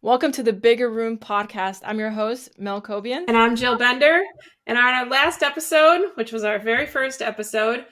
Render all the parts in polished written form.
Welcome to the Bigger Room podcast. I'm your host, Mel Cobian. And I'm Jill Bender. And on our last episode, which was our very first episode,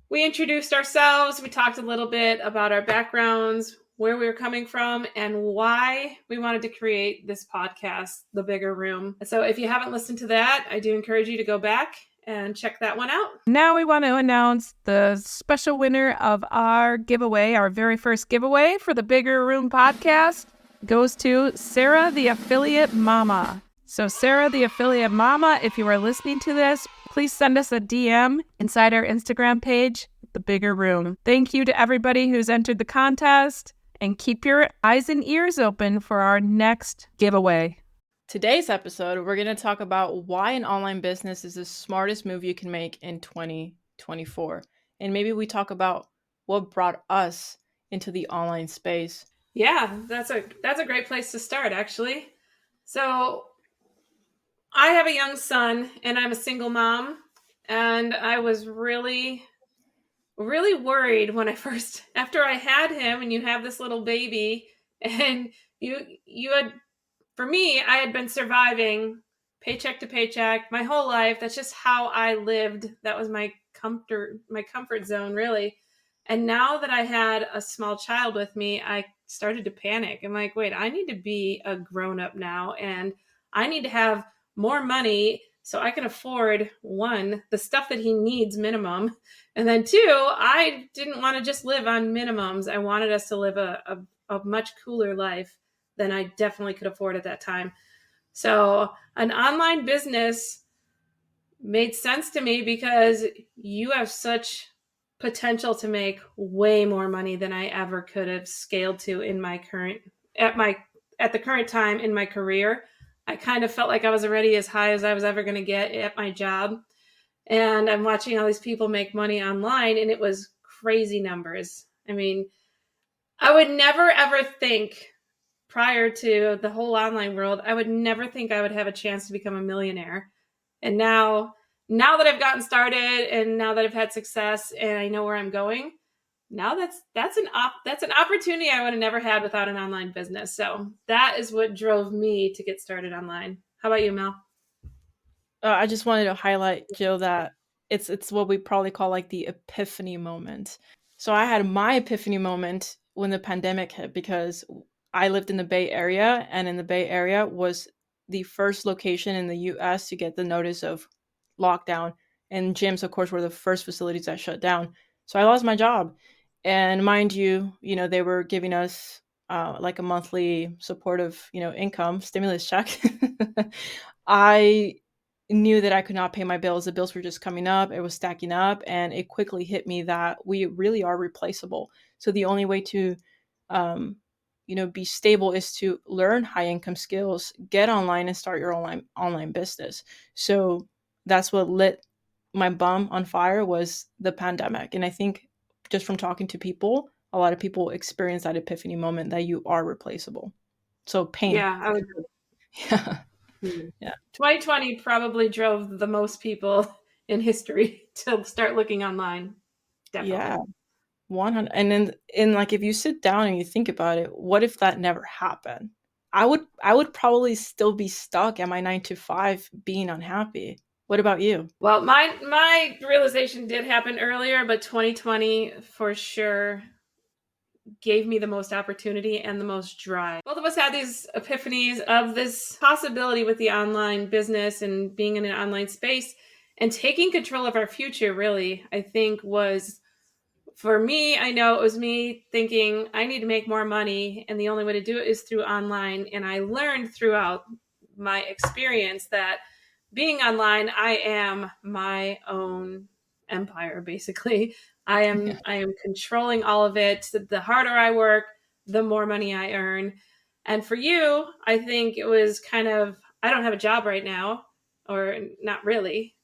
we introduced ourselves. We talked a little bit about our backgrounds, where we were coming from, and why we wanted to create this podcast, The Bigger Room. So if you haven't listened to that, I do encourage you to go back and check that one out. Now we want to announce the special winner of our giveaway, our very first giveaway for the Bigger Room podcast goes to Sarah the Affiliate Mama. So Sarah the Affiliate Mama, if you are listening to this, please send us a DM inside our Instagram page, The Bigger Room. Thank you to everybody who's entered the contest, and keep your eyes and ears open for our next giveaway. Today's episode, we're going to talk about why an online business is the smartest move you can make in 2024. And maybe we talk about what brought us into the online space. Yeah, that's a great place to start, actually. So I have a young son and I'm a single mom, and I was really worried when after I had him, and you have this little baby, and you had, for me, I had been surviving paycheck to paycheck my whole life. That's just how I lived. That was my comfort zone, really. And now that I had a small child with me, I started to panic. I'm like, wait, I need to be a grown up now, and I need to have more money so I can afford, one, the stuff that he needs minimum. And then two, I didn't want to just live on minimums. I wanted us to live a much cooler life than I definitely could afford at that time. So an online business made sense to me because you have such potential to make way more money than I ever could have scaled to in my at the current time in my career. I kind of felt like I was already as high as I was ever going to get at my job. And I'm watching all these people make money online, and it was crazy numbers. I mean, I would never ever think, prior to the whole online world, I would never think I would have a chance to become a millionaire. And now that I've gotten started, and now that I've had success and I know where I'm going, now that's an opportunity I would have never had without an online business. So that is what drove me to get started online. How about you, Mel? I just wanted to highlight, Jill, that it's what we probably call like the epiphany moment. So I had my epiphany moment when the pandemic hit, because I lived in the Bay Area, and in the Bay Area was the first location in the US to get the notice of lockdown. And gyms, of course, were the first facilities that shut down. So I lost my job. And mind you, they were giving us like a monthly supportive, income stimulus check. I knew that I could not pay my bills. The bills were just coming up. It was stacking up. And it quickly hit me that we really are replaceable. So the only way to, be stable is to learn high income skills, get online, and start your online business. So that's what lit my bum on fire, was the pandemic. And I think just from talking to people, a lot of people experience that epiphany moment that you are replaceable. So pain. Yeah, I would. Yeah. Yeah. 2020 probably drove the most people in history to start looking online. Definitely. Yeah. 100. And then like, if you sit down and you think about it, what if that never happened? I would probably still be stuck at my 9 to 5 being unhappy. What about you? Well, my realization did happen earlier, but 2020 for sure gave me the most opportunity and the most drive. Both of us had these epiphanies of this possibility with the online business and being in an online space and taking control of our future, really, I think was, for me, I know it was me thinking I need to make more money, and the only way to do it is through online. And I learned throughout my experience that being online, I am my own empire, basically. I am controlling all of it. The harder I work, the more money I earn. And for you, I think it was kind of, I don't have a job right now, or not really.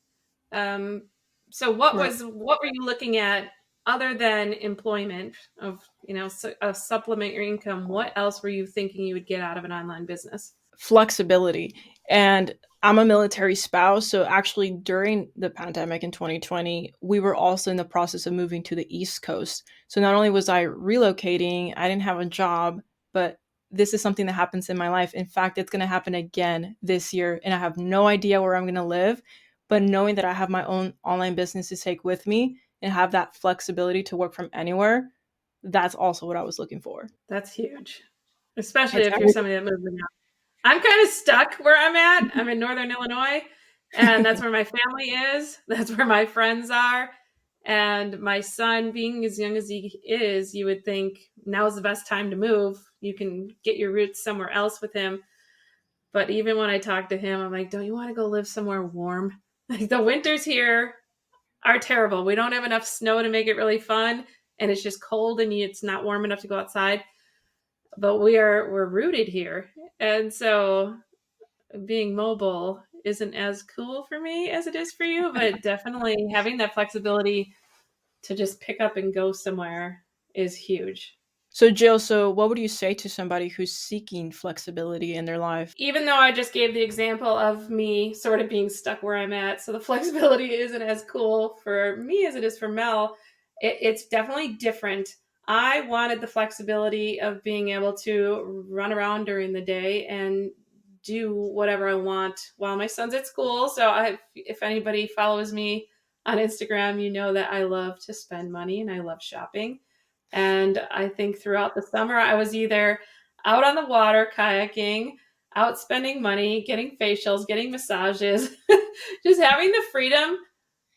So what were you looking at other than employment of, a supplement your income? What else were you thinking you would get out of an online business? Flexibility. And I'm a military spouse, so actually during the pandemic in 2020, we were also in the process of moving to the East Coast. So not only was I relocating, I didn't have a job, but this is something that happens in my life. In fact, it's going to happen again this year, and I have no idea where I'm going to live. But knowing that I have my own online business to take with me and have that flexibility to work from anywhere, that's also what I was looking for. That's huge, especially It's if you're somebody that moves around. I'm kind of stuck where I'm at. I'm in Northern Illinois, and that's where my family is. That's where my friends are. And my son, being as young as he is, you would think now's the best time to move. You can get your roots somewhere else with him. But even when I talk to him, I'm like, don't you want to go live somewhere warm? Like, the winters here are terrible. We don't have enough snow to make it really fun. And it's just cold and it's not warm enough to go outside. But we're rooted here. And so being mobile isn't as cool for me as it is for you, but definitely having that flexibility to just pick up and go somewhere is huge. So Jill, so what would you say to somebody who's seeking flexibility in their life? Even though I just gave the example of me sort of being stuck where I'm at, so the flexibility isn't as cool for me as it is for Mel, it's definitely different. I wanted the flexibility of being able to run around during the day and do whatever I want while my son's at school. So if anybody follows me on Instagram, you know that I love to spend money and I love shopping. And I think throughout the summer, I was either out on the water kayaking, out spending money, getting facials, getting massages, just having the freedom,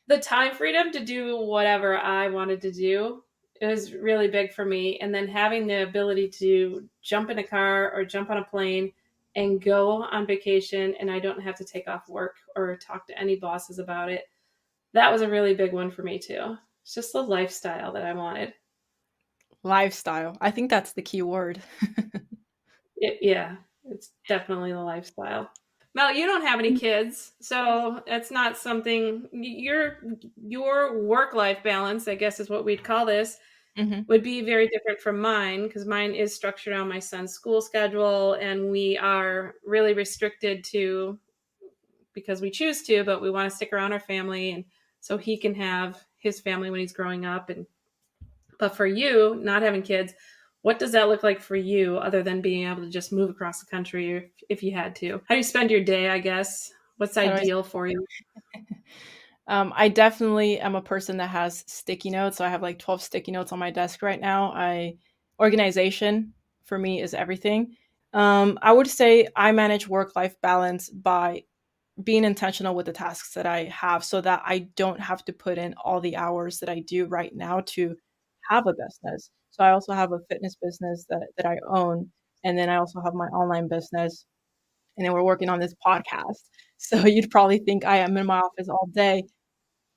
the time freedom to do whatever I wanted to do. It was really big for me. And then having the ability to jump in a car or jump on a plane and go on vacation, and I don't have to take off work or talk to any bosses about it. That was a really big one for me too. It's just the lifestyle that I wanted. Lifestyle. I think that's the key word. Yeah, it's definitely the lifestyle. Mel, you don't have any kids, so it's not something your work-life balance, I guess is what we'd call this, would be very different from mine, because mine is structured on my son's school schedule, and we are really restricted to, because we choose to, but we want to stick around our family, and so he can have his family when he's growing up. But for you, not having kids, what does that look like for you, other than being able to just move across the country if you had to? How do you spend your day, I guess? What's ideal for you? I definitely am a person that has sticky notes. So I have like 12 sticky notes on my desk right now. Organization for me is everything. I would say I manage work-life balance by being intentional with the tasks that I have, so that I don't have to put in all the hours that I do right now to have a business. So I also have a fitness business that I own. And then I also have my online business. And then we're working on this podcast. So you'd probably think I am in my office all day.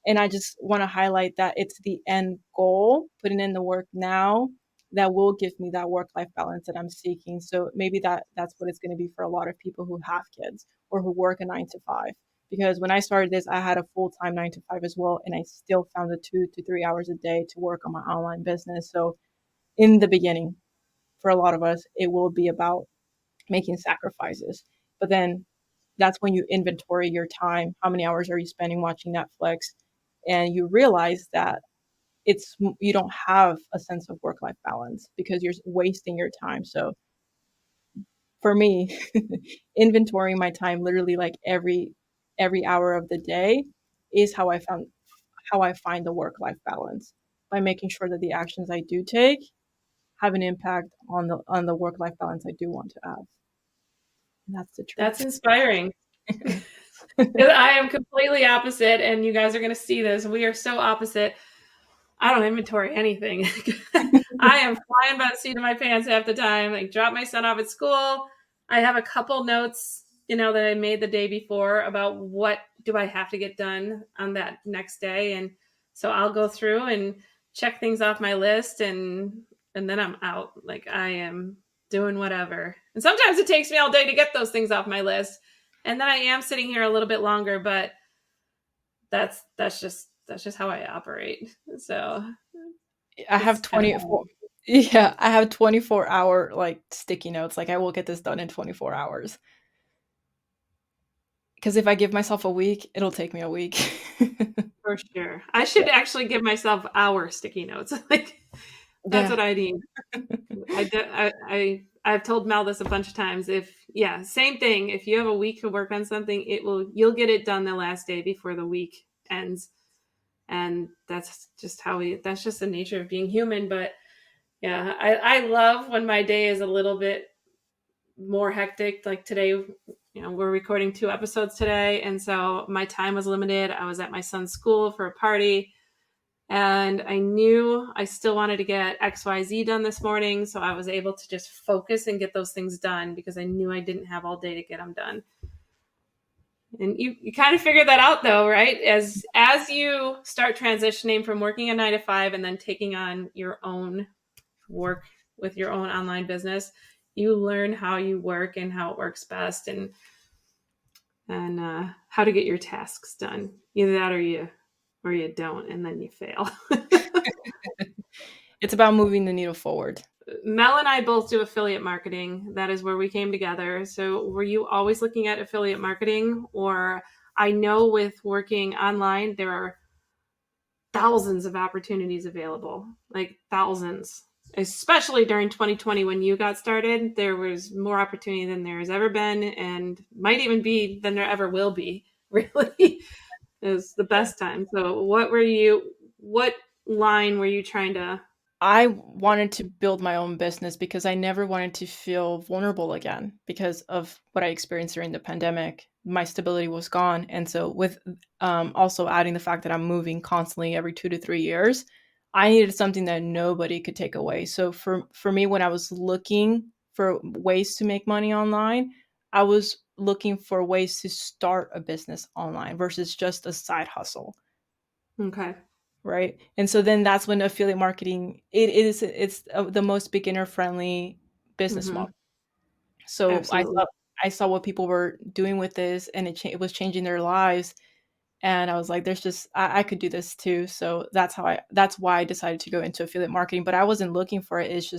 And I just want to highlight that it's the end goal, putting in the work now, that will give me that work-life balance that I'm seeking. So maybe that's what it's going to be for a lot of people who have kids or who work a 9 to 5. Because when I started this, I had a full-time 9 to 5 as well, and I still found the 2 to 3 hours a day to work on my online business. So in the beginning, for a lot of us, it will be about making sacrifices. But then that's when you inventory your time. How many hours are you spending watching Netflix? And you realize that you don't have a sense of work-life balance because you're wasting your time. So for me, inventorying my time literally like every hour of the day is how I find the work-life balance, by making sure that the actions I do take have an impact on the work-life balance I do want to have. And that's the truth. That's inspiring. I am completely opposite, and you guys are going to see this. We are so opposite. I don't inventory anything. I am flying by the seat of my pants half the time. Like, drop my son off at school. I have a couple notes, that I made the day before about what do I have to get done on that next day. And so I'll go through and check things off my list, and then I'm out. Like, I am doing whatever. And sometimes it takes me all day to get those things off my list. And then I am sitting here a little bit longer, but that's just how I operate. So I have 24. Yeah, I have 24-hour like sticky notes. Like, I will get this done in 24 hours. Because if I give myself a week, it'll take me a week. For sure. I should actually give myself hour sticky notes. Like, that's what I need. I've told Mel this a bunch of times. Same thing. If you have a week to work on something, you'll get it done the last day before the week ends. And that's just that's just the nature of being human. But yeah, I love when my day is a little bit more hectic. Like today, we're recording 2 episodes today. And so my time was limited. I was at my son's school for a party. And I knew I still wanted to get XYZ done this morning. So I was able to just focus and get those things done because I knew I didn't have all day to get them done. And you kind of figure that out though, right? As you start transitioning from working a 9 to 5 and then taking on your own work with your own online business, you learn how you work and how it works best and how to get your tasks done. Either that or you don't, and then you fail. It's about moving the needle forward. Mel and I both do affiliate marketing. That is where we came together. So were you always looking at affiliate marketing? Or I know with working online, there are thousands of opportunities available, like thousands, especially during 2020 when you got started. There was more opportunity than there has ever been and might even be than there ever will be, really. It was the best time. So what line were you trying to? I wanted to build my own business because I never wanted to feel vulnerable again because of what I experienced during the pandemic. My stability was gone. And so with also adding the fact that I'm moving constantly every 2 to 3 years, I needed something that nobody could take away. So for me, when I was looking for ways to make money online, I was looking for ways to start a business online versus just a side hustle. Okay. Right. And so then that's when affiliate marketing, it's the most beginner friendly business model. So I saw what people were doing with this and it was changing their lives. And I was like, I could do this too. So that's why I decided to go into affiliate marketing, but I wasn't looking for it.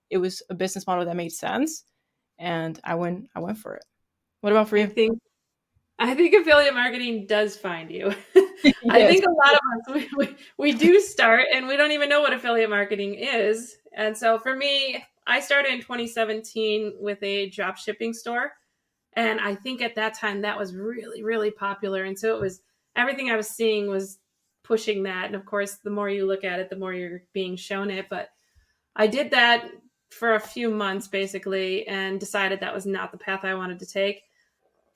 It was a business model that made sense. And I went for it. What about for you? I think affiliate marketing does find you. Yes. I think a lot of us, we do start and we don't even know what affiliate marketing is. And so for me, I started in 2017 with a drop shipping store. And I think at that time that was really, really popular. And so it was everything I was seeing was pushing that. And of course, the more you look at it, the more you're being shown it. But I did that for a few months basically and decided that was not the path I wanted to take.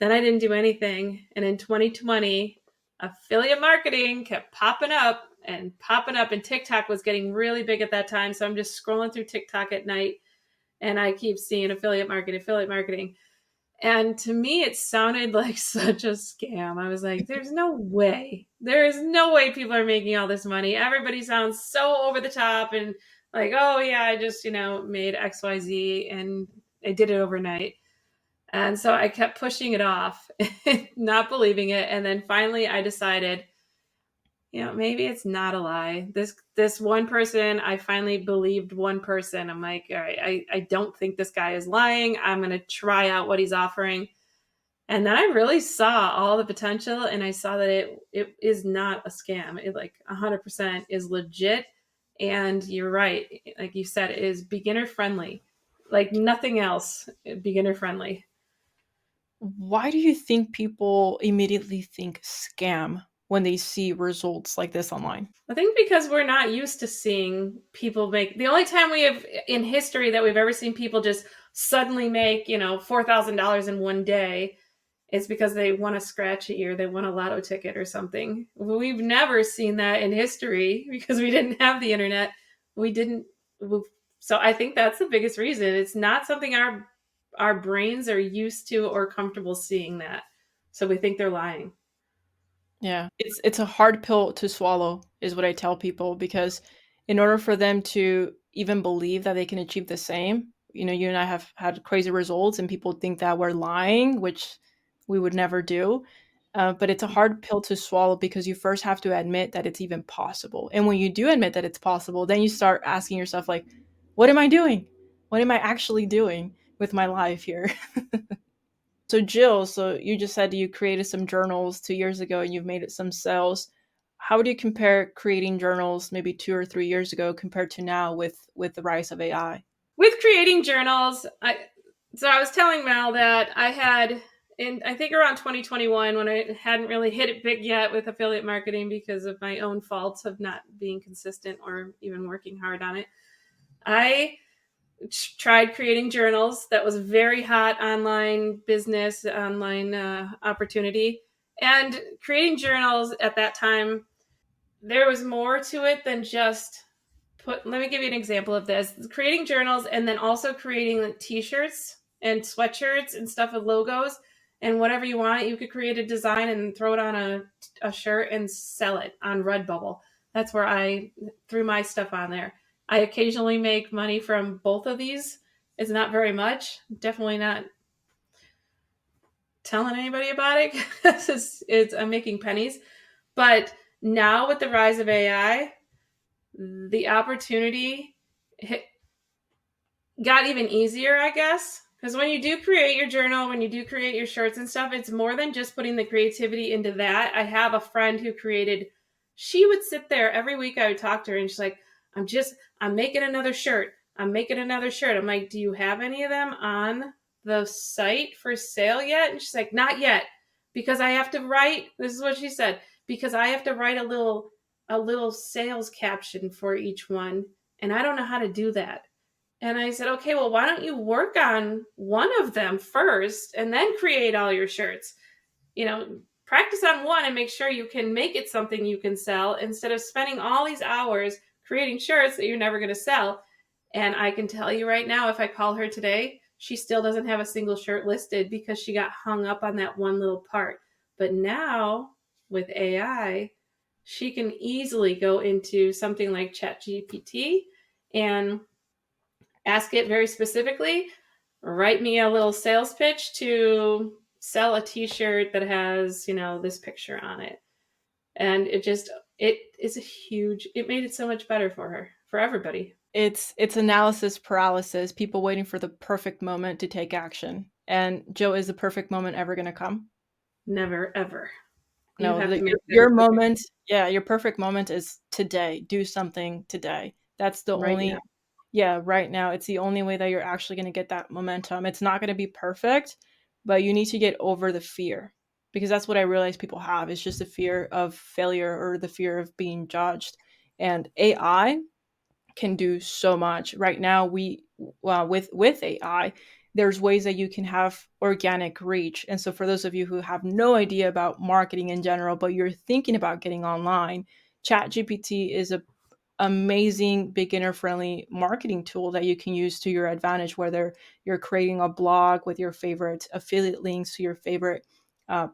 Then I didn't do anything. And in 2020, affiliate marketing kept popping up. And TikTok was getting really big at that time. So I'm just scrolling through TikTok at night and I keep seeing affiliate marketing. And to me, it sounded like such a scam. I was like, there's no way. There is no way people are making all this money. Everybody sounds so over the top and like, oh yeah, I just, made XYZ and I did it overnight. And so I kept pushing it off, not believing it. And then finally I decided, maybe it's not a lie. This one person, I finally believed one person. I'm like, all right, I don't think this guy is lying. I'm going to try out what he's offering. And then I really saw all the potential and I saw that it is not a scam. It 100% is legit. And you're right. Like you said, it is beginner friendly, like nothing else, beginner friendly. Why do you think people immediately think scam when they see results like this online? I think because we're not used to seeing people make, the only time we have in history that we've ever seen people just suddenly make, $4,000 in one day is because they won a scratchy or they won a lotto ticket or something. We've never seen that in history because we didn't have the internet. So I think that's the biggest reason. It's not something our brains are used to or comfortable seeing that. So we think they're lying. Yeah, it's a hard pill to swallow is what I tell people, because in order for them to even believe that they can achieve the same, you and I have had crazy results and people think that we're lying, which we would never do. But it's a hard pill to swallow because you first have to admit that it's even possible. And when you do admit that it's possible, then you start asking yourself, like, what am I doing? What am I actually doing with my life here? So Jill, you just said you created some journals 2 years ago and you've made it some sales. How would you compare creating journals maybe 2 or 3 years ago compared to now with the rise of AI? with creating journals, I was telling Mal that I had I think around 2021, when I hadn't really hit it big yet with affiliate marketing because of my own faults of not being consistent or even working hard on it, I tried creating journals. That was a very hot online business, online opportunity. And creating journals at that time, there was more to it than just let me give you an example of this. Creating journals and then also creating like t-shirts and sweatshirts and stuff with logos and whatever you want. You could create a design and throw it on a shirt and sell it on Redbubble. That's where I threw my stuff on there. I occasionally make money from both of these. It's not very much. Definitely not telling anybody about it. I'm making pennies. But now with the rise of AI, the opportunity got even easier, I guess. Because when you do create your journal, when you do create your shirts and stuff, it's more than just putting the creativity into that. I have a friend who she would sit there every week. I would talk to her and she's like, I'm making another shirt. I'm making another shirt. I'm like, do you have any of them on the site for sale yet? And she's like, not yet, because I have to write, this is what she said, because I have to write a little sales caption for each one. And I don't know how to do that. And I said, okay, well, why don't you work on one of them first and then create all your shirts? Practice on one and make sure you can make it something you can sell instead of spending all these hours creating shirts that you're never going to sell. And I can tell you right now, if I call her today, she still doesn't have a single shirt listed because she got hung up on that one little part. But now with AI, she can easily go into something like ChatGPT and ask it very specifically, write me a little sales pitch to sell a t-shirt that has, this picture on it. And it made it so much better for her, for everybody. It's analysis paralysis, people waiting for the perfect moment to take action. And Joe, is the perfect moment ever going to come? Never, ever. No, your moment, your perfect moment is today. Do something today. That's the only, right now. It's the only way that you're actually going to get that momentum. It's not going to be perfect, but you need to get over the fear, because that's what I realize people have. It's just the fear of failure or the fear of being judged. And AI can do so much right now. With AI, there's ways that you can have organic reach. And so for those of you who have no idea about marketing in general, but you're thinking about getting online, ChatGPT is a amazing beginner friendly marketing tool that you can use to your advantage, whether you're creating a blog with your favorite affiliate links to your favorite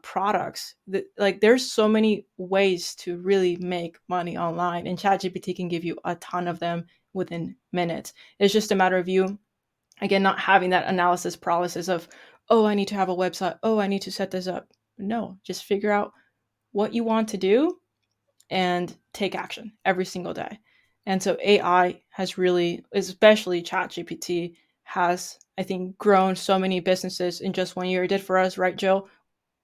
products. There's so many ways to really make money online, and ChatGPT can give you a ton of them within minutes. It's just a matter of you, again, not having that analysis paralysis of, oh, I need to have a website, oh, I need to set this up. No, just figure out what you want to do and take action every single day. And so AI has really, especially ChatGPT, has, I think, grown so many businesses in just 1 year. It did for us, right, Jill?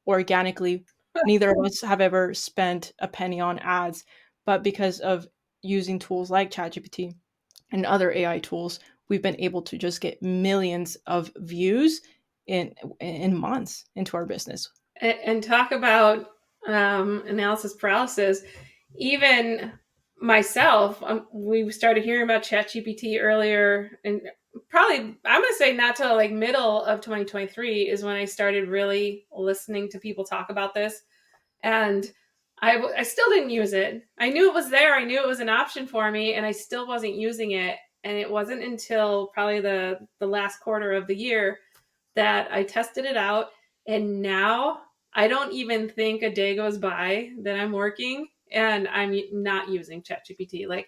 Organically. Neither of us have ever spent a penny on ads, but because of using tools like ChatGPT and other AI tools, we've been able to just get millions of views in months into our business. And talk about analysis paralysis. Even myself, we started hearing about ChatGPT earlier, and probably, I'm going to say not till like middle of 2023 is when I started really listening to people talk about this. And I still didn't use it. I knew it was there. I knew it was an option for me, and I still wasn't using it. And it wasn't until probably the last quarter of the year that I tested it out. And now I don't even think a day goes by that I'm working and I'm not using ChatGPT.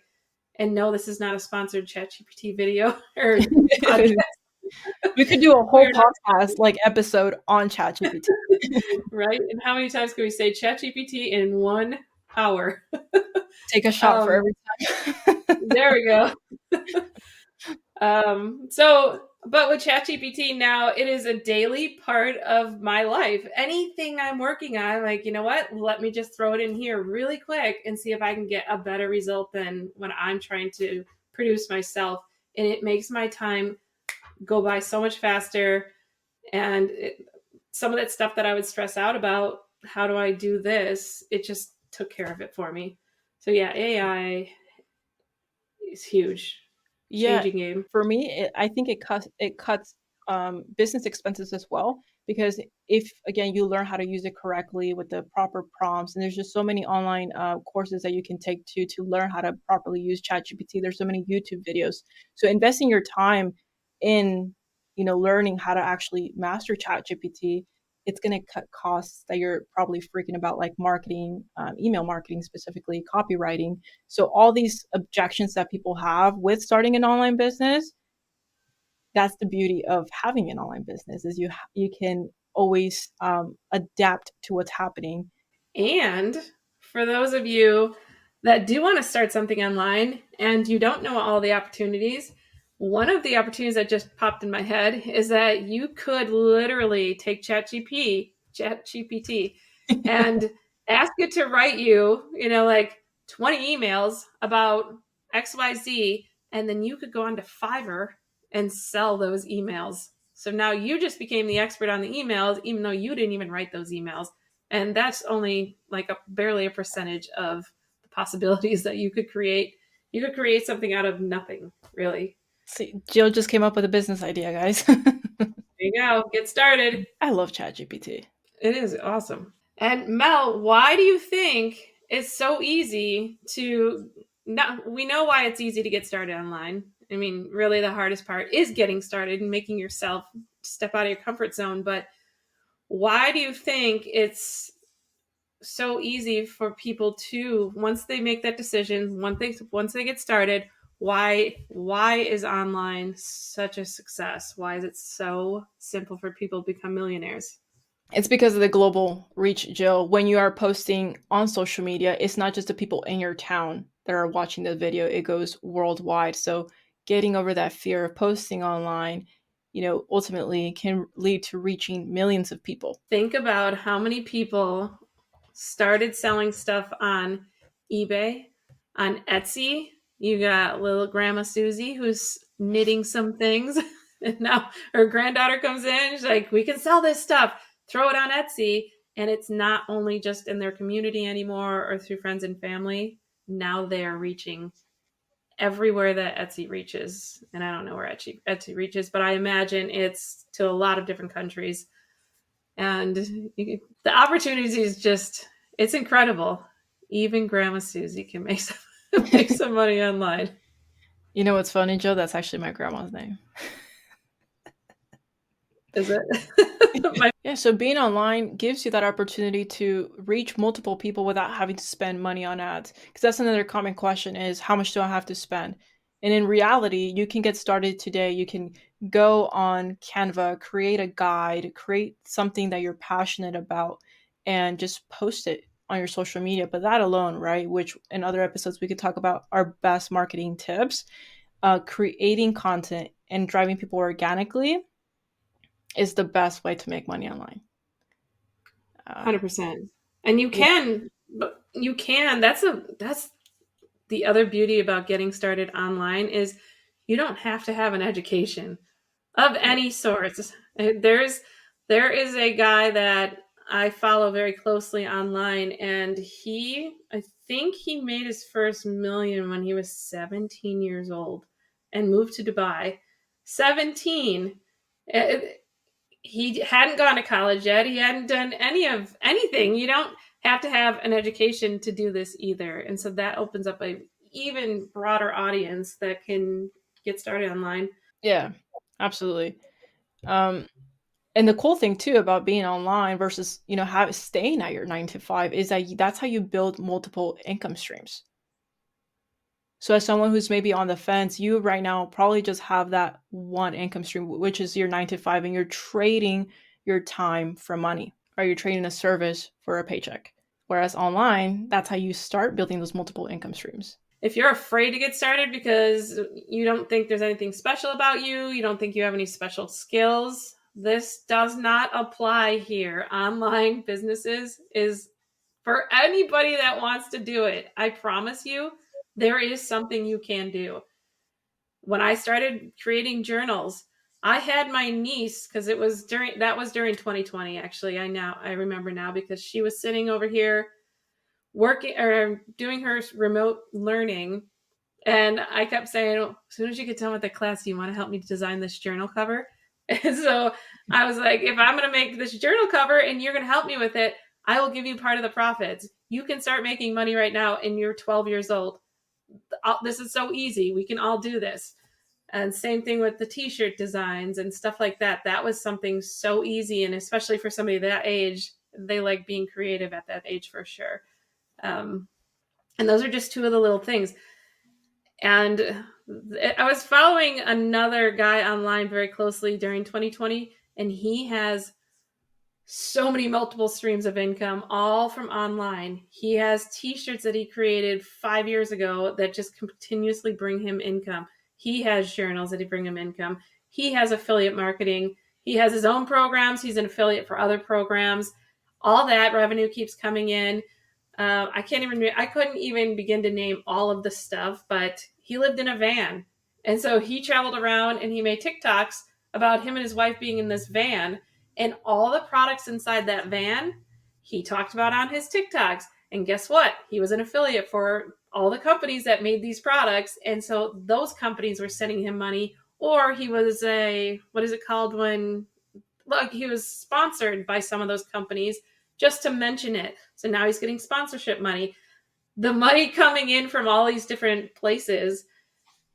And no, this is not a sponsored ChatGPT video or podcast. We could do a whole podcast episode on ChatGPT. Right? And how many times can we say ChatGPT in 1 hour? Take a shot for every time. There we go. But with ChatGPT now, it is a daily part of my life. Anything I'm working on, you know what? Let me just throw it in here really quick and see if I can get a better result than when I'm trying to produce myself. and it makes my time go by so much faster. And some of that stuff that I would stress out about, how do I do this? It just took care of it for me. So yeah, AI is huge. Yeah, Changing game. for me, I think it cuts business expenses as well, because if again you learn how to use it correctly with the proper prompts, and there's just so many online courses that you can take to learn how to properly use ChatGPT. There's so many YouTube videos. So investing your time in learning how to actually master ChatGPT, it's going to cut costs that you're probably freaking about, like marketing, email marketing specifically, copywriting. So all these objections that people have with starting an online business, that's the beauty of having an online business, is you can always adapt to what's happening. And for those of you that do want to start something online and you don't know all the opportunities, one of the opportunities that just popped in my head is that you could literally take ChatGPT, and ask it to write you, like 20 emails about XYZ, and then you could go onto Fiverr and sell those emails. So now you just became the expert on the emails, even though you didn't even write those emails. And that's only like barely a percentage of the possibilities that you could create. You could create something out of nothing, really. See, Jill just came up with a business idea, guys. There you go. Get started. I love ChatGPT. It is awesome. And Mel, why do you think it's so easy to we know why it's easy to get started online. I mean, really the hardest part is getting started and making yourself step out of your comfort zone. But why do you think it's so easy for people to, once they make that decision, once they get started, why is online such a success? Why is it so simple for people to become millionaires? It's because of the global reach, Jill. When you are posting on social media, it's not just the people in your town that are watching the video, it goes worldwide. So getting over that fear of posting online, ultimately can lead to reaching millions of people. Think about how many people started selling stuff on eBay, on Etsy. You got little Grandma Susie who's knitting some things. And now her granddaughter comes in. She's like, we can sell this stuff. Throw it on Etsy. And it's not only just in their community anymore or through friends and family. Now they are reaching everywhere that Etsy reaches. And I don't know where Etsy reaches, but I imagine it's to a lot of different countries. And the opportunity is just, it's incredible. Even Grandma Susie can make some money online. You know what's funny, Joe? That's actually my grandma's name. Is it? Yeah, so being online gives you that opportunity to reach multiple people without having to spend money on ads. Because that's another common question, is how much do I have to spend? And in reality, you can get started today. You can go on Canva, create a guide, create something that you're passionate about, and just post it on your social media. But that alone, right, which in other episodes we could talk about our best marketing tips, creating content and driving people organically is the best way to make money online. 100%. And you can, that's the other beauty about getting started online, is you don't have to have an education of any sorts. There is a guy that I follow very closely online, and I think he made his first million when he was 17 years old and moved to Dubai. 17. He hadn't gone to college yet. He hadn't done anything. You don't have to have an education to do this either. And so that opens up a even broader audience that can get started online. Yeah, absolutely. And the cool thing too about being online versus, staying at your 9 to 5 is that that's how you build multiple income streams. So as someone who's maybe on the fence, you right now probably just have that one income stream, which is your 9 to 5, and you're trading your time for money, or you're trading a service for a paycheck. Whereas online, that's how you start building those multiple income streams. If you're afraid to get started because you don't think there's anything special about you don't think you have any special skills, this does not apply here. Online businesses is for anybody that wants to do it. I promise you, there is something you can do. when I started creating journals, I had my niece, because that was during 2020. Actually, I remember now, because she was sitting over here working or doing her remote learning, and I kept saying, as soon as you get done with the class, do you want to help me design this journal cover? And so I was like, if I'm going to make this journal cover and you're going to help me with it, I will give you part of the profits. You can start making money right now, and you're 12 years old. This is so easy. We can all do this. And same thing with the t-shirt designs and stuff like that. That was something so easy. And especially for somebody that age, they like being creative at that age for sure. And those are just two of the little things. And I was following another guy online very closely during 2020, and he has so many multiple streams of income, all from online. He has t-shirts that he created 5 years ago that just continuously bring him income. He has journals that bring him income. He has affiliate marketing. He has his own programs. He's an affiliate for other programs. All that revenue keeps coming in. I couldn't even begin to name all of the stuff, but he lived in a van. And so he traveled around and he made TikToks about him and his wife being in this van, and all the products inside that van he talked about on his TikToks. And guess what? He was an affiliate for all the companies that made these products. And so those companies were sending him money, or he was what is it called when, look, he was sponsored by some of those companies just to mention it. So now he's getting sponsorship money. The money coming in from all these different places,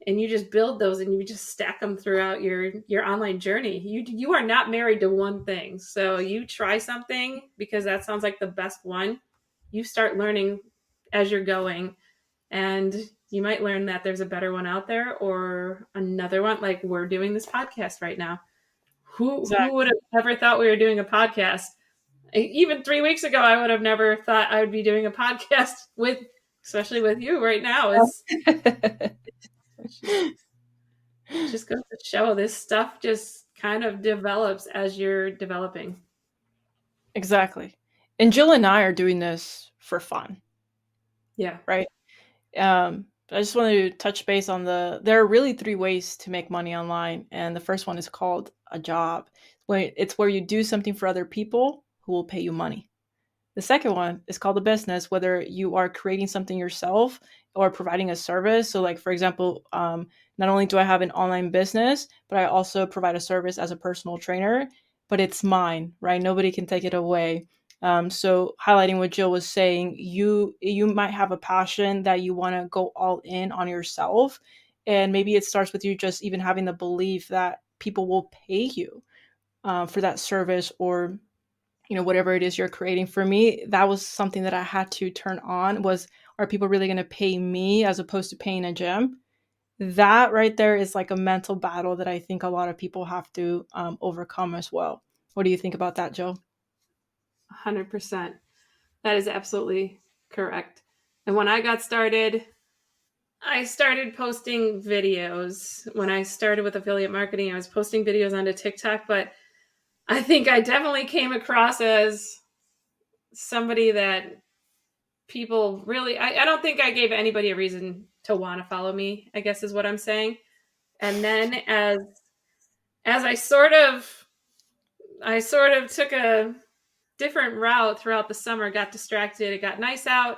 and you just build those and you just stack them throughout your online journey. You are not married to one thing. So you try something because that sounds like the best one. You start learning as you're going, and you might learn that there's a better one out there or another one. Like we're doing this podcast right now. Who would have ever thought we were doing a podcast? Even 3 weeks ago, I would have never thought I would be doing a podcast especially with you right now. It just goes to show this stuff just kind of develops as you're developing. Exactly. And Jill and I are doing this for fun. Yeah. Right. I just wanted to touch base on there are really 3 ways to make money online. And the first one is called a job. It's where you do something for other people who will pay you money. The second one is called a business, whether you are creating something yourself or providing a service. So like, for example, not only do I have an online business, but I also provide a service as a personal trainer, but it's mine, right? Nobody can take it away. So highlighting what Jill was saying, you might have a passion that you want to go all in on yourself. And maybe it starts with you just even having the belief that people will pay you for that service or whatever it is you're creating. For me, that was something that I had to turn on was, are people really going to pay me as opposed to paying a gym? That right there is like a mental battle that I think a lot of people have to overcome as well. What do you think about that, Jill? 100%. That is absolutely correct. And when I got started, I started posting videos. When I started with affiliate marketing, I was posting videos onto TikTok, but I think I definitely came across as somebody that people really, I don't think I gave anybody a reason to want to follow me, I guess is what I'm saying. And then as I sort of took a different route throughout the summer, got distracted, it got nice out.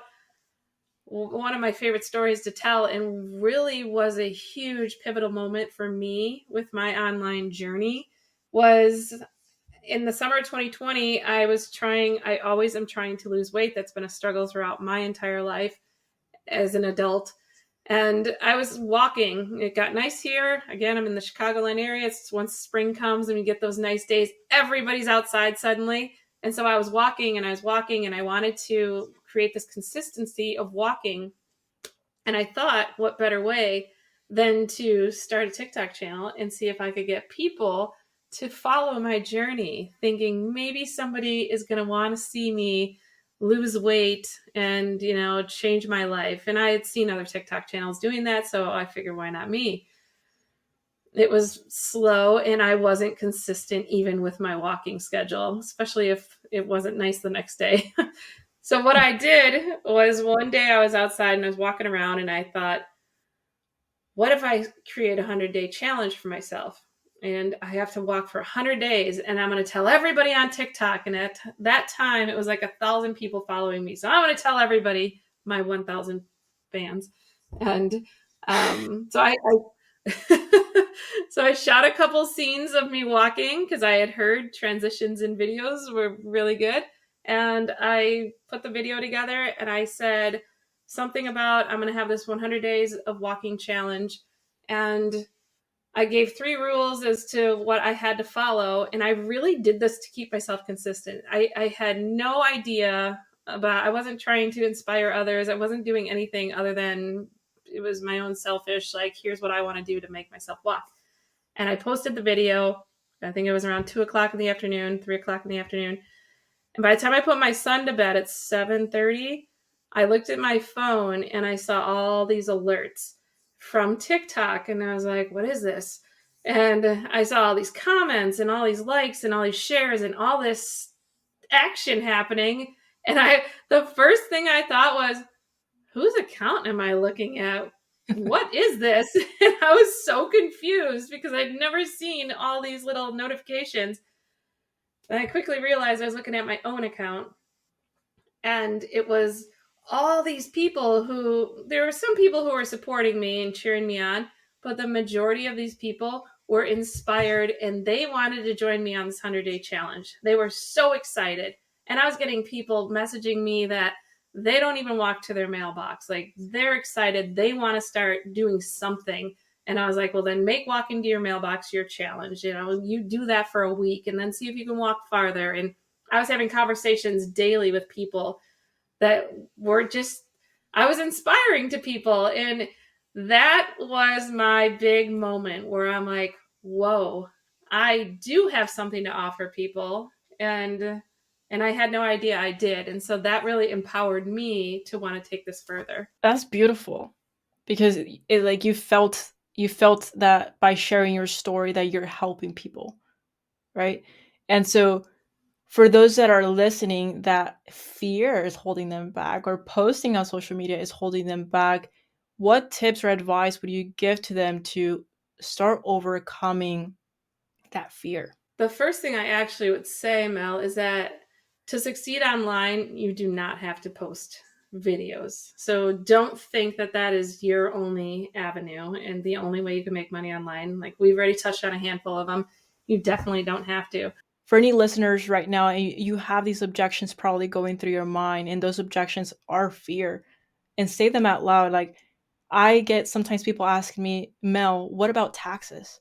One of my favorite stories to tell, and really was a huge pivotal moment for me with my online journey, was in the summer of 2020. I always am trying to lose weight. That's been a struggle throughout my entire life as an adult. And I was walking. It got nice here. Again, I'm in the Chicagoland area. It's once spring comes and we get those nice days, everybody's outside suddenly. And so I was walking and I wanted to create this consistency of walking. And I thought, what better way than to start a TikTok channel and see if I could get people to follow my journey, thinking maybe somebody is going to want to see me lose weight and, change my life. And I had seen other TikTok channels doing that, so I figured, why not me? It was slow and I wasn't consistent even with my walking schedule, especially if it wasn't nice the next day. So what I did was one day I was outside and I was walking around and I thought, what if I create a 100-day challenge for myself? And I have to walk for 100 days, and I'm going to tell everybody on TikTok. And at that time, it was like 1,000 people following me. So I'm going to tell everybody, my 1,000 fans. And so I so I shot a couple scenes of me walking because I had heard transitions in videos were really good. And I put the video together and I said something about I'm going to have this 100 days of walking challenge. And I gave 3 rules as to what I had to follow. And I really did this to keep myself consistent. I had no idea I wasn't trying to inspire others. I wasn't doing anything other than it was my own selfish, like, here's what I want to do to make myself walk. And I posted the video. I think it was around 2:00 in the afternoon, 3:00 in the afternoon. And by the time I put my son to bed at 7:30, I looked at my phone and I saw all these alerts from TikTok. And I was like, what is this? And I saw all these comments and all these likes and all these shares and all this action happening. And the first thing I thought was, whose account am I looking at? What is this? And I was so confused because I'd never seen all these little notifications. And I quickly realized I was looking at my own account. And it was all these people there were some people who were supporting me and cheering me on, but the majority of these people were inspired and they wanted to join me on this 100-day challenge. They were so excited. And I was getting people messaging me that they don't even walk to their mailbox. Like, they're excited. They want to start doing something. And I was like, well, then make walking to your mailbox your challenge. You do that for a week and then see if you can walk farther. And I was having conversations daily with people that were I was inspiring to people. And that was my big moment where I'm like, whoa, I do have something to offer people. And I had no idea I did. And so that really empowered me to want to take this further. That's beautiful, because you felt that by sharing your story that you're helping people, right? And so for those that are listening, that fear is holding them back, or posting on social media is holding them back, what tips or advice would you give to them to start overcoming that fear? The first thing I actually would say, Mel, is that to succeed online, you do not have to post videos. So don't think that that is your only avenue and the only way you can make money online. Like, we've already touched on a handful of them. You definitely don't have to. For any listeners right now, you have these objections probably going through your mind, and those objections are fear, and say them out loud. Like, I get sometimes people asking me, Mel, what about taxes?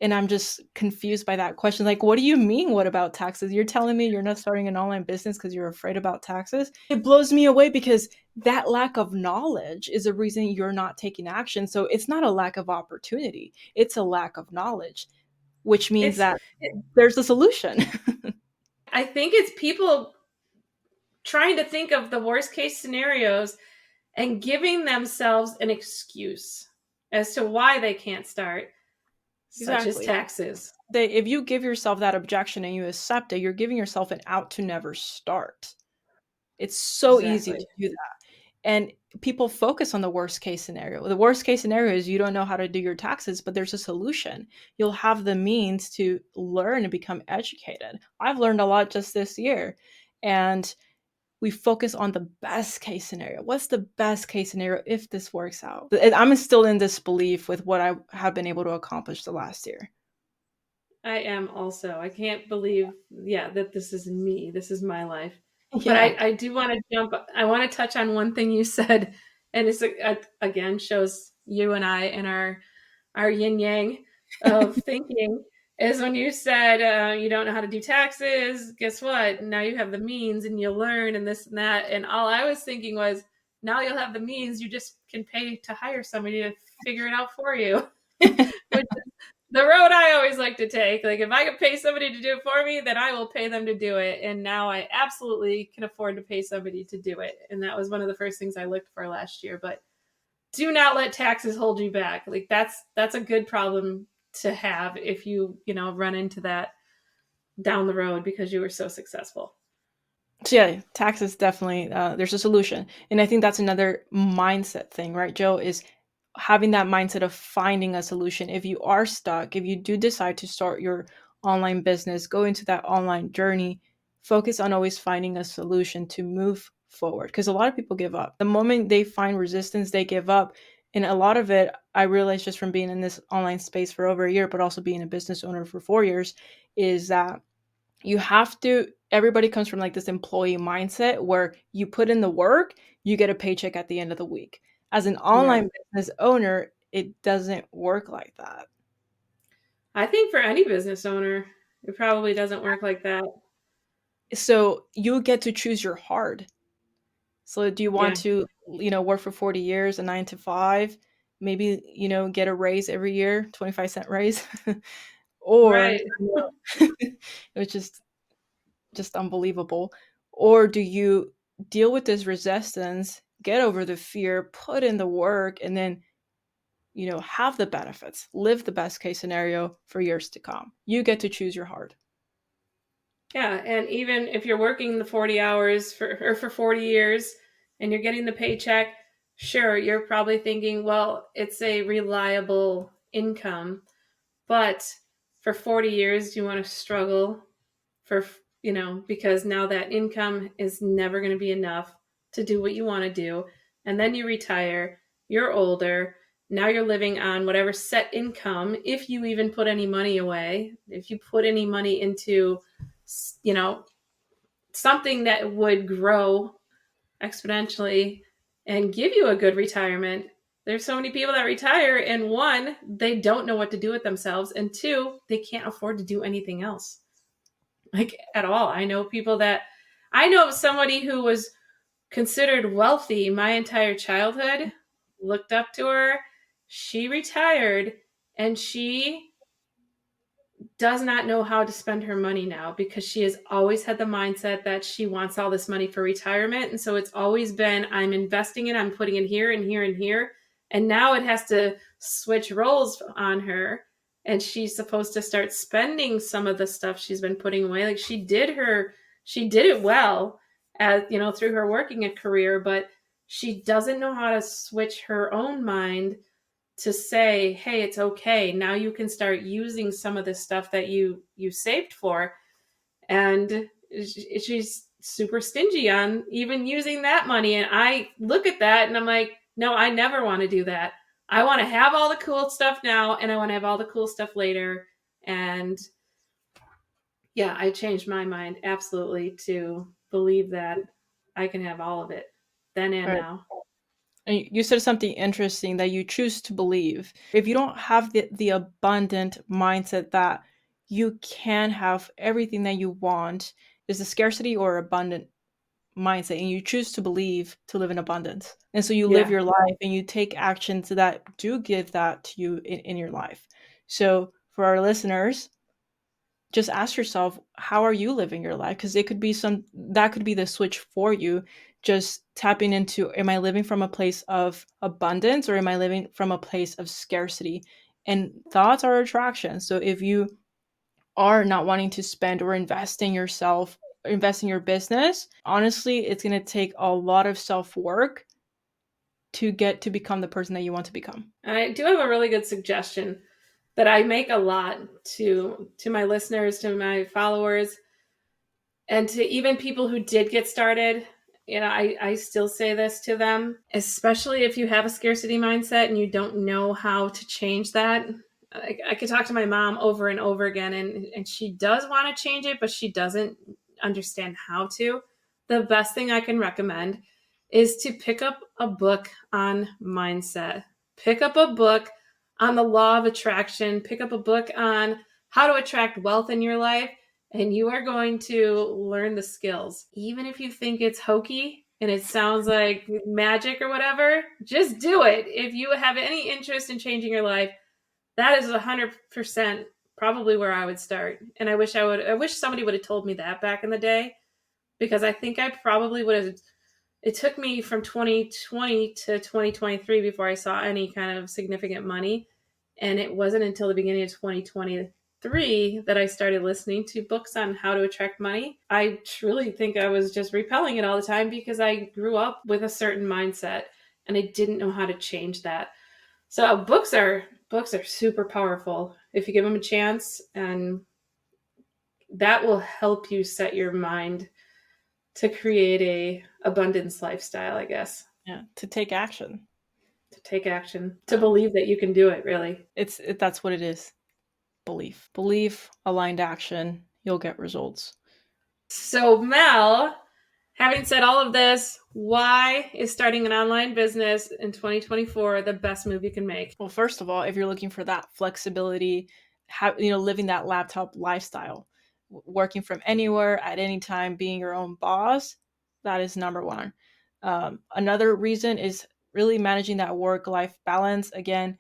And I'm just confused by that question. Like, what do you mean, what about taxes? You're telling me you're not starting an online business because you're afraid about taxes? It blows me away, because that lack of knowledge is the reason you're not taking action. So it's not a lack of opportunity. It's a lack of knowledge, which means that there's a solution. I think it's people trying to think of the worst case scenarios and giving themselves an excuse as to why they can't start. Exactly. Such as taxes. If you give yourself that objection and you accept it, you're giving yourself an out to never start. It's so easy to do that. And people focus on the worst case scenario. The worst case scenario is you don't know how to do your taxes, but there's a solution. You'll have the means to learn and become educated. I've learned a lot just this year. And we focus on the best case scenario. What's the best case scenario if this works out? I'm still in disbelief with what I have been able to accomplish the last year. I am also. I can't believe, that this is me. This is my life. Yeah. But I do want to I want to touch on one thing you said. And it's, again, shows you and I and our yin yang of thinking. Is when you said you don't know how to do taxes, guess what? Now you have the means and you'll learn and this and that. And all I was thinking was, now you'll have the means. You just can pay to hire somebody to figure it out for you. Which is the road I always like to take. Like, if I could pay somebody to do it for me, then I will pay them to do it. And now I absolutely can afford to pay somebody to do it. And that was one of the first things I looked for last year. But do not let taxes hold you back. Like, that's a good problem to have if you run into that down the road because you were so successful. So yeah, taxes definitely, there's a solution. And I think that's another mindset thing, right, Joe, is having that mindset of finding a solution. If you are stuck, if you do decide to start your online business, go into that online journey, focus on always finding a solution to move forward. Because a lot of people give up. The moment they find resistance, they give up. And a lot of it, I realized just from being in this online space for over a year, but also being a business owner for 4 years, is that you have to, everybody comes from like this employee mindset where you put in the work, you get a paycheck at the end of the week. As an online business owner, it doesn't work like that. I think for any business owner, it probably doesn't work like that. So you get to choose your hard. So do you want to, work for 40 years, a 9 to 5, maybe, get a raise every year, 25-cent raise, or, Right. which is just unbelievable. Or do you deal with this resistance, get over the fear, put in the work, and then, have the benefits, live the best case scenario for years to come. You get to choose your hard. Yeah, and even if you're working the 40 hours for 40 years and you're getting the paycheck, sure, you're probably thinking, well, it's a reliable income. But for 40 years, do you want to struggle for, because now that income is never going to be enough to do what you want to do. And then you retire, you're older. Now you're living on whatever set income, if you even put any money away, if you put any money into, something that would grow exponentially and give you a good retirement. There's so many people that retire, and one, they don't know what to do with themselves, and two, they can't afford to do anything else, like at all. I know of somebody who was considered wealthy my entire childhood, looked up to her. She retired and she does not know how to spend her money now because she has always had the mindset that she wants all this money for retirement. And so it's always been, I'm investing it, I'm putting it here and here and here. And now it has to switch roles on her. And she's supposed to start spending some of the stuff she's been putting away. Like she did it well as, through her working career, but she doesn't know how to switch her own mind to say, hey, it's okay. Now you can start using some of the stuff that you saved for. And she's super stingy on even using that money. And I look at that and I'm like, no, I never want to do that. I want to have all the cool stuff now and I want to have all the cool stuff later. And yeah, I changed my mind absolutely to believe that I can have all of it then and now. And you said something interesting that you choose to believe. If you don't have the abundant mindset that you can have everything that you want, is a scarcity or abundant mindset, and you choose to believe to live in abundance. And so you live your life and you take actions that do give that to you in your life. So for our listeners, just ask yourself, how are you living your life? Because it could be that could be the switch for you. Just tapping into, am I living from a place of abundance or am I living from a place of scarcity? And thoughts are attraction. So if you are not wanting to spend or invest in yourself, invest in your business, honestly, it's going to take a lot of self-work to get to become the person that you want to become. And I do have a really good suggestion that I make a lot to my listeners, to my followers, and to even people who did get started. I still say this to them, especially if you have a scarcity mindset and you don't know how to change that. I could talk to my mom over and over again, and she does want to change it, but she doesn't understand how to. The best thing I can recommend is to pick up a book on mindset. Pick up a book on the law of attraction. Pick up a book on how to attract wealth in your life, and you are going to learn the skills. Even if you think it's hokey and it sounds like magic or whatever, just do it. If you have any interest in changing your life, that is 100% probably where I would start. And I wish somebody would have told me that back in the day, because I think I probably would have. It took me from 2020 to 2023 before I saw any kind of significant money. And it wasn't until the beginning of 2023 that I started listening to books on how to attract money. I truly think I was just repelling it all the time because I grew up with a certain mindset and I didn't know how to change that. So books are super powerful if you give them a chance, and that will help you set your mind to create a abundance lifestyle, I guess. Yeah, to take action. To take action, to believe that you can do it, really. That's what it is. Belief, aligned action, you'll get results. So Mel, having said all of this, why is starting an online business in 2024 the best move you can make? Well, first of all, if you're looking for that flexibility, living that laptop lifestyle, working from anywhere at any time, being your own boss, that is number one. Another reason is really managing that work-life balance. Again,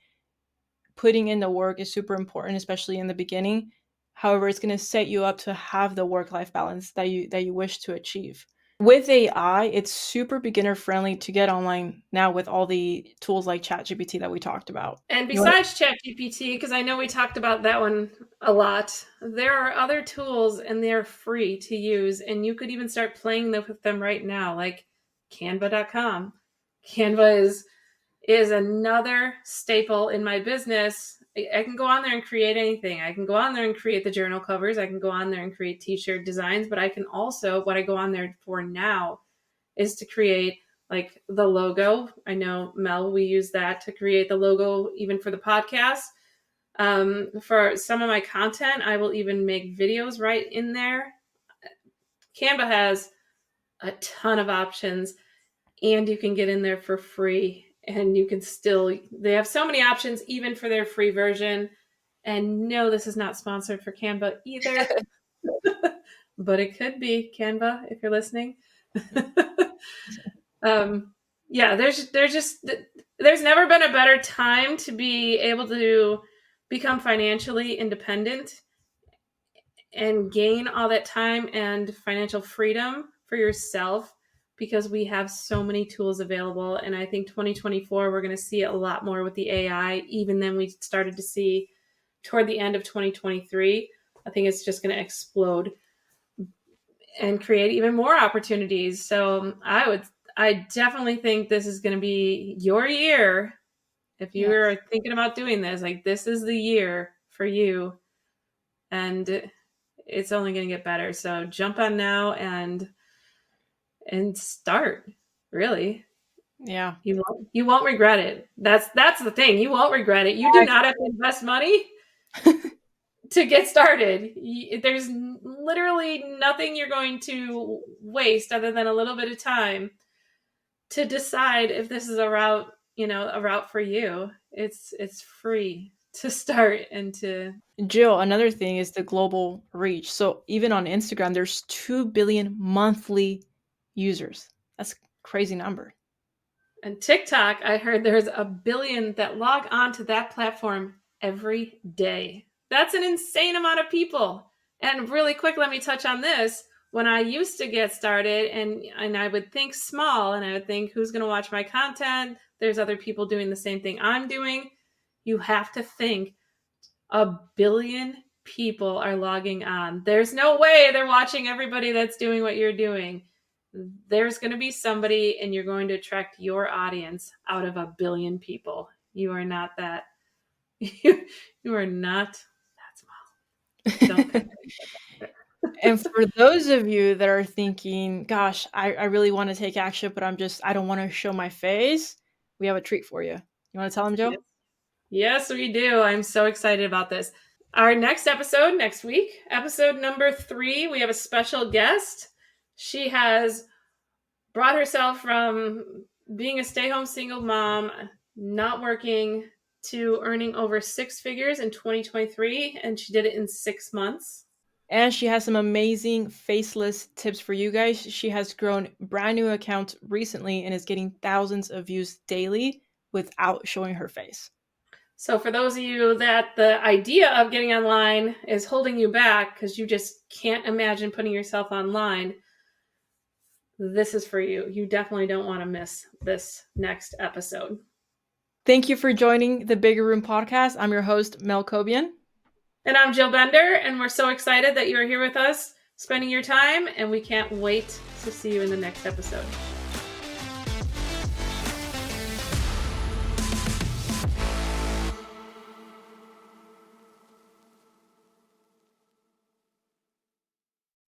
putting in the work is super important, especially in the beginning. However, it's going to set you up to have the work-life balance that you wish to achieve. With AI, it's super beginner friendly to get online now with all the tools like ChatGPT that we talked about. And besides ChatGPT, because I know we talked about that one a lot, there are other tools and they're free to use. And you could even start playing with them right now, like Canva.com. Canva is another staple in my business. I can go on there and create anything. I can go on there and create the journal covers. I can go on there and create t-shirt designs, but I can also, what I go on there for now is to create like the logo. I know, Mel, we use that to create the logo even for the podcast. For some of my content, I will even make videos right in there. Canva has a ton of options, and you can get in there for free. And you can still, they have so many options even for their free version. And no, this is not sponsored for Canva either, but it could be, Canva, if you're listening. Yeah, there's never been a better time to be able to become financially independent and gain all that time and financial freedom for yourself, because we have so many tools available. And I think 2024, we're going to see a lot more with the AI, even than we started to see toward the end of 2023. I think it's just going to explode and create even more opportunities. So I definitely think this is going to be your year. If you're thinking about doing this, like, this is the year for you, and it's only going to get better. So jump on now and start, really. Yeah. You won't regret it. That's the thing. You won't regret it. You do not have to invest money to get started. There's literally nothing you're going to waste other than a little bit of time to decide if this is a route for you. It's free to start and to. Jill, another thing is the global reach. So even on Instagram, there's 2 billion monthly users. That's a crazy number. And TikTok, I heard there's 1 billion that log on to that platform every day. That's an insane amount of people. And really quick, let me touch on this. When I used to get started and I would think small, and I would think, who's going to watch my content? There's other people doing the same thing I'm doing. You have to think 1 billion people are logging on. There's no way they're watching everybody that's doing what you're doing. There's going to be somebody, and you're going to attract your audience out of 1 billion people. You are not that. You are not that small. Don't. And for those of you that are thinking, gosh, I really want to take action, but I don't want to show my face, we have a treat for you. You want to tell them, Joe? Yes, we do. I'm so excited about this. Our next episode, next week, episode number 3, we have a special guest. She has brought herself from being a stay-home single mom, not working, to earning over 6 figures in 2023, and she did it in 6 months. And she has some amazing faceless tips for you guys. She has grown brand new accounts recently and is getting thousands of views daily without showing her face. So for those of you that the idea of getting online is holding you back because you just can't imagine putting yourself online, this is for you. You definitely don't want to miss this next episode. Thank you for joining the Bigger Room podcast. I'm your host, Mel Cobian. And I'm Jill Bender, and we're so excited that you're here with us, spending your time, and we can't wait to see you in the next episode.